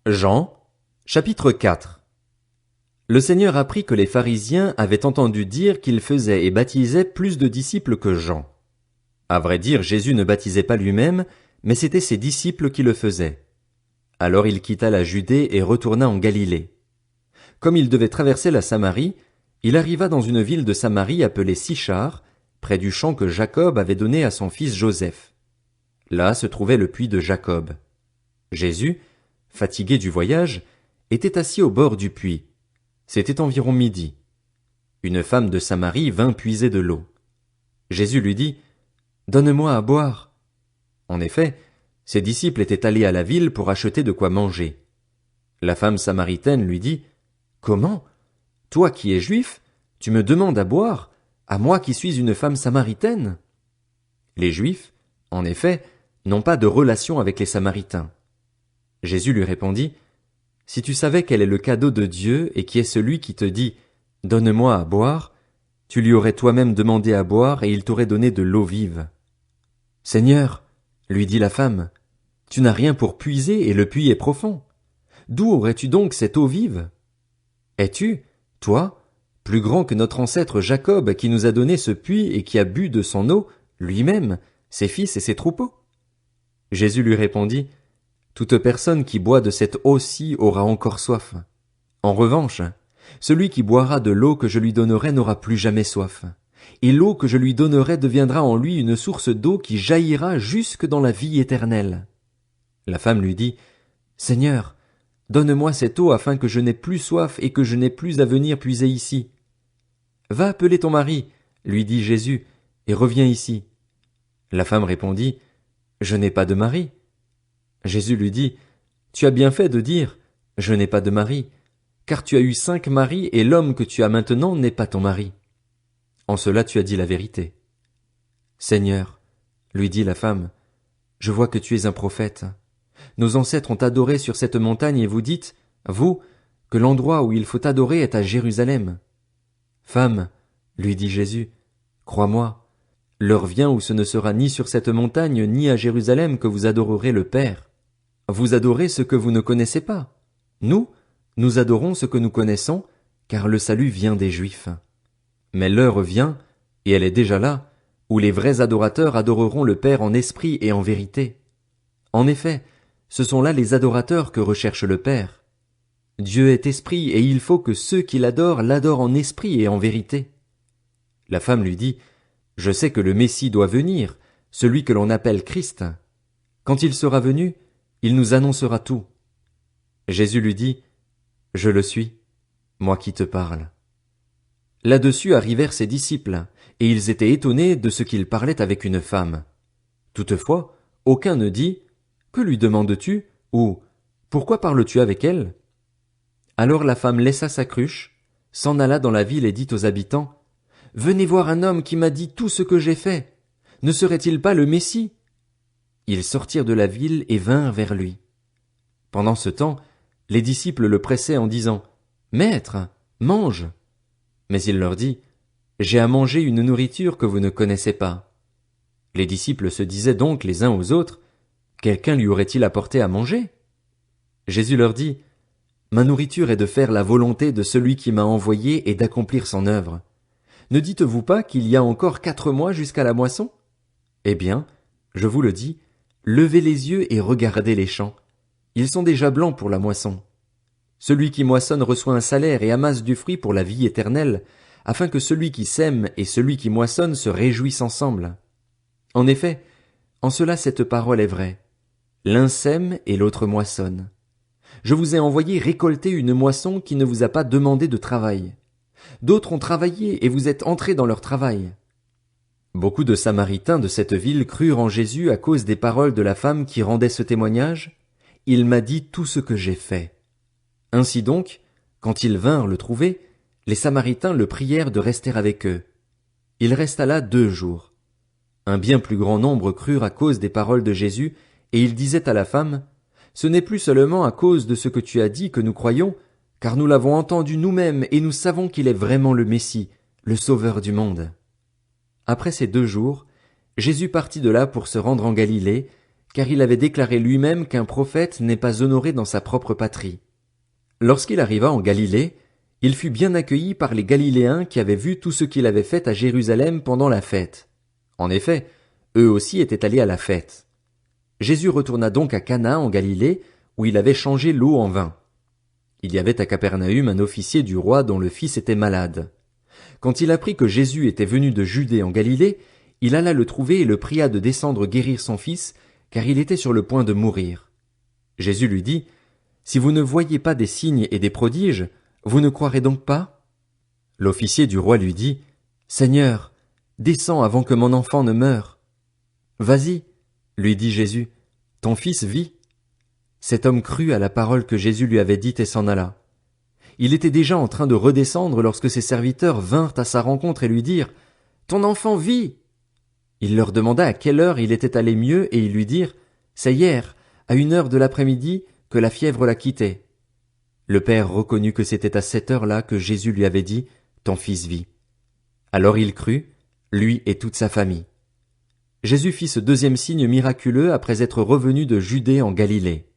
Jean, chapitre 4. Le Seigneur apprit que les pharisiens avaient entendu dire qu'il faisait et baptisait plus de disciples que Jean. À vrai dire, Jésus ne baptisait pas lui-même, mais c'étaient ses disciples qui le faisaient. Alors il quitta la Judée et retourna en Galilée. Comme il devait traverser la Samarie, il arriva dans une ville de Samarie appelée Sichar, près du champ que Jacob avait donné à son fils Joseph. Là se trouvait le puits de Jacob. Jésus, fatigué du voyage, était assis au bord du puits. C'était environ midi. Une femme de Samarie vint puiser de l'eau. Jésus lui dit, « Donne-moi à boire. » En effet, ses disciples étaient allés à la ville pour acheter de quoi manger. La femme samaritaine lui dit, « Comment? Toi qui es juif, tu me demandes à boire, à moi qui suis une femme samaritaine? » Les Juifs, en effet, n'ont pas de relation avec les Samaritains. Jésus lui répondit, « Si tu savais quel est le cadeau de Dieu et qui est celui qui te dit, « Donne-moi à boire », tu lui aurais toi-même demandé à boire et il t'aurait donné de l'eau vive. »« Seigneur, » lui dit la femme, « tu n'as rien pour puiser et le puits est profond. D'où aurais-tu donc cette eau vive? Es-tu, toi, plus grand que notre ancêtre Jacob qui nous a donné ce puits et qui a bu de son eau, lui-même, ses fils et ses troupeaux? » Jésus lui répondit, « Toute personne qui boit de cette eau-ci aura encore soif. En revanche, celui qui boira de l'eau que je lui donnerai n'aura plus jamais soif. Et l'eau que je lui donnerai deviendra en lui une source d'eau qui jaillira jusque dans la vie éternelle. » La femme lui dit, « Seigneur, donne-moi cette eau afin que je n'aie plus soif et que je n'aie plus à venir puiser ici. »« Va appeler ton mari, lui dit Jésus, et reviens ici. » La femme répondit, « Je n'ai pas de mari. » Jésus lui dit, « Tu as bien fait de dire, « Je n'ai pas de mari », car tu as eu 5 maris et l'homme que tu as maintenant n'est pas ton mari. En cela tu as dit la vérité. »« Seigneur, lui dit la femme, je vois que tu es un prophète. Nos ancêtres ont adoré sur cette montagne et vous dites, vous, que l'endroit où il faut adorer est à Jérusalem. Femme, lui dit Jésus, crois-moi, l'heure vient où ce ne sera ni sur cette montagne ni à Jérusalem que vous adorerez le Père. Vous adorez ce que vous ne connaissez pas. Nous adorons ce que nous connaissons, car le salut vient des Juifs. Mais l'heure vient, et elle est déjà là, où les vrais adorateurs adoreront le Père en esprit et en vérité. En effet, ce sont là les adorateurs que recherche le Père. Dieu est esprit, et il faut que ceux qui l'adorent en esprit et en vérité. La femme lui dit, « Je sais que le Messie doit venir, celui que l'on appelle Christ. Quand il sera venu, il nous annoncera tout. » Jésus lui dit, « Je le suis, moi qui te parle. » Là-dessus arrivèrent ses disciples, et ils étaient étonnés de ce qu'il parlait avec une femme. Toutefois, aucun ne dit, « Que lui demandes-tu » ou « Pourquoi parles-tu avec elle ?» Alors la femme laissa sa cruche, s'en alla dans la ville et dit aux habitants, « Venez voir un homme qui m'a dit tout ce que j'ai fait. Ne serait-il pas le Messie ?» Ils sortirent de la ville et vinrent vers lui. Pendant ce temps, les disciples le pressaient en disant, « Maître, mange !» Mais il leur dit, « J'ai à manger une nourriture que vous ne connaissez pas. » Les disciples se disaient donc les uns aux autres, « Quelqu'un lui aurait-il apporté à manger ?» Jésus leur dit, « Ma nourriture est de faire la volonté de celui qui m'a envoyé et d'accomplir son œuvre. Ne dites-vous pas qu'il y a encore 4 mois jusqu'à la moisson? Eh bien, je vous le dis, levez les yeux et regardez les champs. Ils sont déjà blancs pour la moisson. Celui qui moissonne reçoit un salaire et amasse du fruit pour la vie éternelle, afin que celui qui sème et celui qui moissonne se réjouissent ensemble. En effet, en cela cette parole est vraie. L'un sème et l'autre moissonne. Je vous ai envoyé récolter une moisson qui ne vous a pas demandé de travail. D'autres ont travaillé et vous êtes entrés dans leur travail. » Beaucoup de Samaritains de cette ville crurent en Jésus à cause des paroles de la femme qui rendait ce témoignage. « Il m'a dit tout ce que j'ai fait. » Ainsi donc, quand ils vinrent le trouver, les Samaritains le prièrent de rester avec eux. Il resta là 2 jours. Un bien plus grand nombre crurent à cause des paroles de Jésus, et ils disaient à la femme, « Ce n'est plus seulement à cause de ce que tu as dit que nous croyons, car nous l'avons entendu nous-mêmes et nous savons qu'il est vraiment le Messie, le Sauveur du monde. » Après ces 2 jours, Jésus partit de là pour se rendre en Galilée, car il avait déclaré lui-même qu'un prophète n'est pas honoré dans sa propre patrie. Lorsqu'il arriva en Galilée, il fut bien accueilli par les Galiléens qui avaient vu tout ce qu'il avait fait à Jérusalem pendant la fête. En effet, eux aussi étaient allés à la fête. Jésus retourna donc à Cana en Galilée, où il avait changé l'eau en vin. Il y avait à Capernaüm un officier du roi dont le fils était malade. Quand il apprit que Jésus était venu de Judée en Galilée, il alla le trouver et le pria de descendre guérir son fils, car il était sur le point de mourir. Jésus lui dit, « Si vous ne voyez pas des signes et des prodiges, vous ne croirez donc pas ?» L'officier du roi lui dit, « Seigneur, descends avant que mon enfant ne meure. » « Vas-y, lui dit Jésus, ton fils vit. » Cet homme crut à la parole que Jésus lui avait dite et s'en alla. Il était déjà en train de redescendre lorsque ses serviteurs vinrent à sa rencontre et lui dirent, « Ton enfant vit !» Il leur demanda à quelle heure il était allé mieux et ils lui dirent, « C'est hier, à 1 heure de l'après-midi, que la fièvre l'a quitté. » Le père reconnut que c'était à cette heure-là que Jésus lui avait dit, « Ton fils vit. » Alors il crut, lui et toute sa famille. Jésus fit ce deuxième signe miraculeux après être revenu de Judée en Galilée.